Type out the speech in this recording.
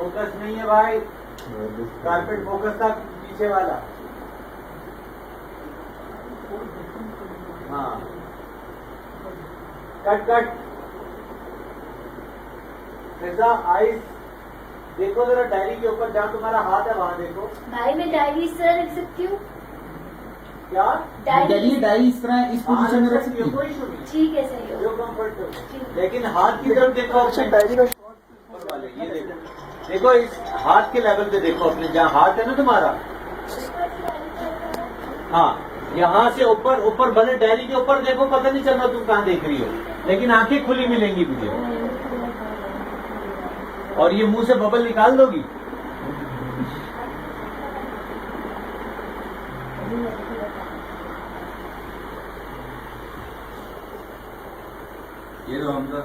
Focus नहीं है भाई, कारपेट फोकस था पीछे वाला। हाँ कट कट। ऐसा आइस देखो जरा डायरी के ऊपर, जहाँ तुम्हारा हाथ है वहाँ देखो। भाई मैं डायरी इस तरह रख सकती हूँ? क्या डायरी इस तरह इस पोजीशन में रख सकती कोई है। इशू नहीं, ठीक है सही जो हो। कंफर्ट। लेकिन हाथ की तरफ देखो अच्छा अपने। डायरी का ऊपर वाले ये देखो, देखो इस हाथ के लेवल पे देखो अपने, जहाँ हाथ है ना तुम्हारा। हाँ यहाँ से ऊपर ऊपर भले डायरी के ऊपर देखो, पता नहीं चल रहा तुम कहाँ देख रही हो, लेकिन आंखें खुली मिलेंगी तुझे। और ये मुंह से बबल निकाल दोगी। ये लो हमजा।